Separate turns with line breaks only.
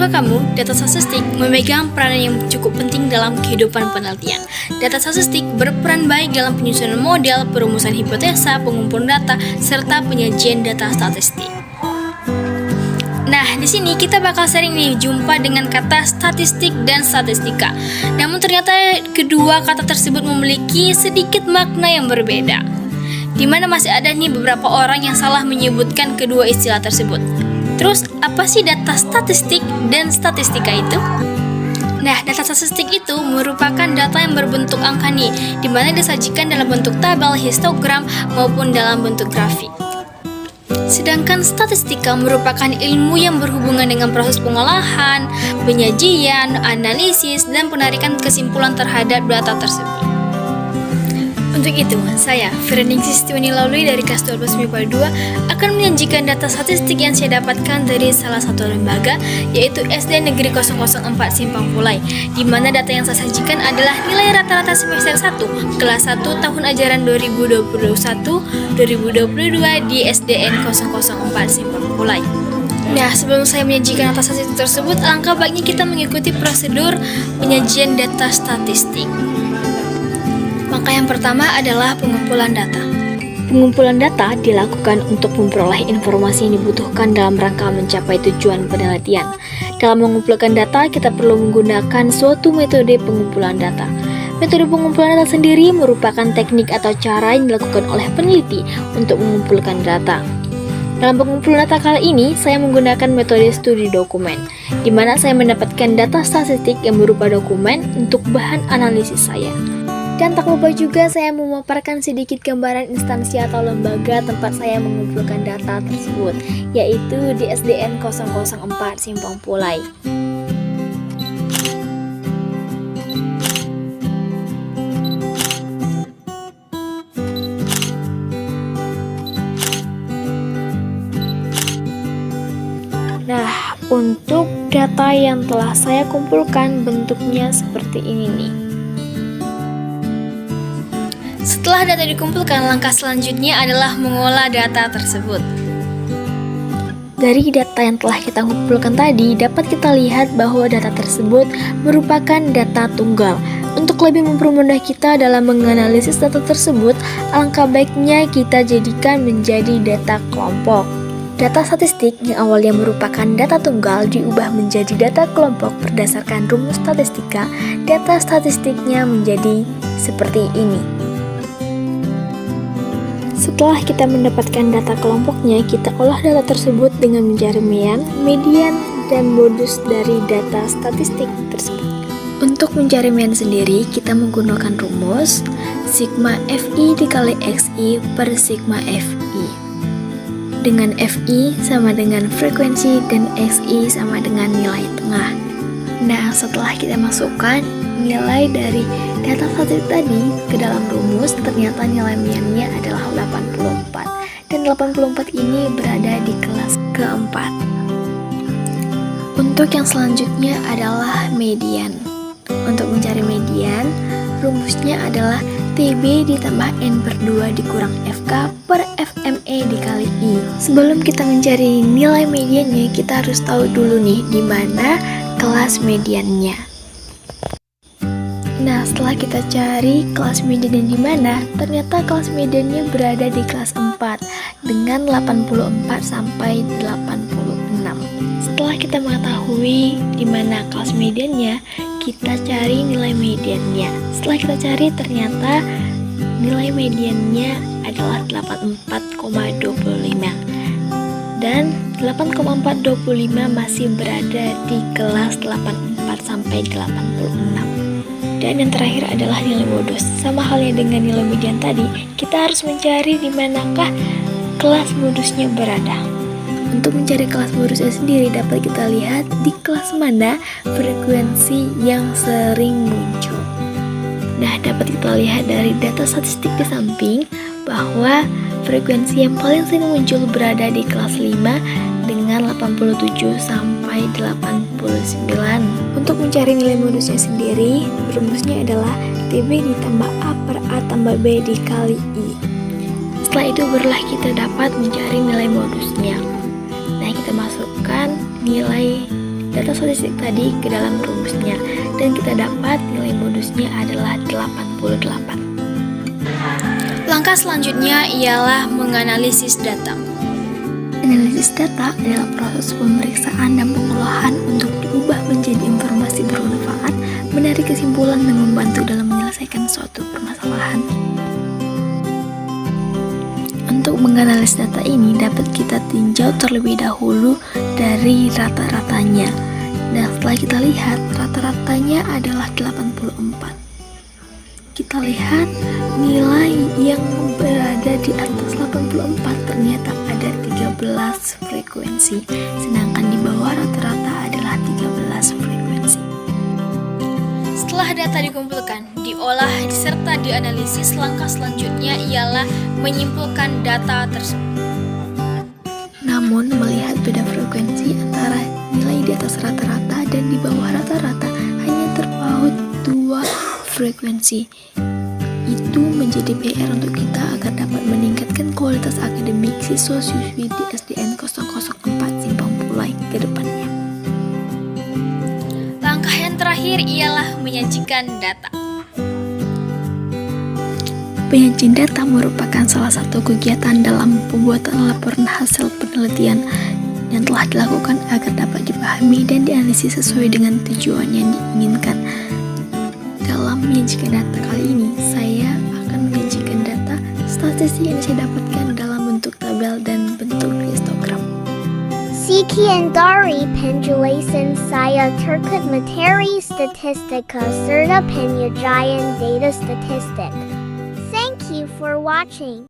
Tahukah kamu, data statistik memegang peranan yang cukup penting dalam kehidupan penelitian. Data statistik berperan baik dalam penyusunan model, perumusan hipotesa, pengumpulan data, serta penyajian data statistik. Nah, di sini kita bakal sering nih jumpa dengan kata statistik dan statistika. Namun ternyata kedua kata tersebut memiliki sedikit makna yang berbeda. Di mana masih ada nih beberapa orang yang salah menyebutkan kedua istilah tersebut. Terus, apa sih data statistik dan statistika itu? Nah, data statistik itu merupakan data yang berbentuk angka nih, di mana disajikan dalam bentuk tabel, histogram, maupun dalam bentuk grafik. Sedangkan statistika merupakan ilmu yang berhubungan dengan proses pengolahan, penyajian, analisis, dan penarikan kesimpulan terhadap data tersebut. Untuk itu, saya, Fereningsih Setiwani Laului dari kelas 12 MIPA 2 akan menyajikan data statistik yang saya dapatkan dari salah satu lembaga, yaitu SD Negeri 004 Simpang Pulai, di mana data yang saya sajikan adalah nilai rata-rata semester 1, kelas 1 tahun ajaran 2021-2022 di SDN 004 Simpang Pulai. Nah, sebelum saya menyajikan data statistik tersebut, alangkah baiknya kita mengikuti prosedur penyajian data statistik. Maka yang pertama adalah pengumpulan data. Pengumpulan data dilakukan untuk memperoleh informasi yang dibutuhkan dalam rangka mencapai tujuan penelitian. Dalam mengumpulkan data, kita perlu menggunakan suatu metode pengumpulan data. Metode pengumpulan data sendiri merupakan teknik atau cara yang dilakukan oleh peneliti untuk mengumpulkan data. Dalam pengumpulan data kali ini, saya menggunakan metode studi dokumen, di mana saya mendapatkan data statistik yang berupa dokumen untuk bahan analisis saya. Dan tak lupa juga saya memaparkan sedikit gambaran instansi atau lembaga tempat saya mengumpulkan data tersebut, yaitu di SDN 004 Simpang Pulai. Nah, untuk data yang telah saya kumpulkan bentuknya seperti ini nih. Setelah data dikumpulkan, langkah selanjutnya adalah mengolah data tersebut. Dari data yang telah kita kumpulkan tadi, dapat kita lihat bahwa data tersebut merupakan data tunggal. Untuk lebih mempermudah kita dalam menganalisis data tersebut, alangkah baiknya kita jadikan menjadi data kelompok. Data statistik yang awalnya merupakan data tunggal diubah menjadi data kelompok berdasarkan rumus statistika. Data statistiknya menjadi seperti ini. Setelah kita mendapatkan data kelompoknya, kita olah data tersebut dengan mencari median, dan modus dari data statistik tersebut. Untuk mencari median sendiri, kita menggunakan rumus sigma FI dikali XI per sigma FI. Dengan FI sama dengan frekuensi dan XI sama dengan nilai tengah. Nah, setelah kita masukkan nilai dari data statistik tadi ke dalam rumus, ternyata nilai mediannya adalah 84. Dan 84 ini berada di kelas keempat. Untuk yang selanjutnya adalah median. Untuk mencari median, rumusnya adalah TB ditambah N per 2 dikurang FK per FME dikali I. Sebelum kita mencari nilai mediannya, kita harus tahu dulu nih di mana kelas mediannya. Nah, setelah kita cari kelas mediannya di mana, ternyata kelas mediannya berada di kelas 4 dengan 84 sampai 86. Setelah kita mengetahui di mana kelas mediannya, kita cari nilai mediannya. Setelah kita cari, ternyata nilai mediannya adalah 84,25. Dan 8,425 masih berada di kelas 84 sampai 86. Dan yang terakhir adalah nilai modus. Sama halnya dengan nilai median tadi, kita harus mencari di manakah kelas modusnya berada. Untuk mencari kelas modusnya sendiri, dapat kita lihat di kelas mana frekuensi yang sering muncul. Nah, dapat kita lihat dari data statistik di samping bahwa frekuensi yang paling sering muncul berada di kelas 5 dengan 87 sampai 89. Untuk mencari nilai modusnya sendiri, rumusnya adalah TB ditambah A per A tambah B dikali I. Setelah itu barulah kita dapat mencari nilai modusnya. Nah, kita masukkan nilai data statistik tadi ke dalam rumusnya, dan kita dapat nilai modusnya adalah 88. Langkah selanjutnya ialah menganalisis data. Analisis data adalah proses pemeriksaan dan pengolahan untuk diubah menjadi informasi bermanfaat, menarik kesimpulan dan membantu dalam menyelesaikan suatu permasalahan. Untuk menganalisis data ini dapat kita tinjau terlebih dahulu dari rata-ratanya. Dan setelah kita lihat, rata-ratanya adalah 84. Kita lihat nilai yang berada di atas 84 ternyata ada 13 frekuensi, sedangkan di bawah rata-rata adalah 13 frekuensi. Setelah data dikumpulkan, diolah, serta dianalisis, langkah selanjutnya ialah menyimpulkan data tersebut. Namun, melihat beda frekuensi antara nilai di atas rata-rata dan di bawah rata-rata hanya terpaut 2 frekuensi. Itu menjadi PR untuk kita agar dapat meningkatkan kualitas akademik siswa-siswi di SDN 004 Simpang Pulai ke depannya. Langkah yang terakhir ialah menyajikan data. Penyajian data merupakan salah satu kegiatan dalam pembuatan laporan hasil penelitian yang telah dilakukan agar dapat dipahami dan dianalisis sesuai dengan tujuan yang diinginkan. Dalam menyajikan data kali ini, saya akan menyajikan data statistik yang saya dapatkan dalam bentuk tabel dan bentuk histogram.
Sekian dari penjelasan saya terkait materi statistika serta penyajian data statistik. Thank you for watching.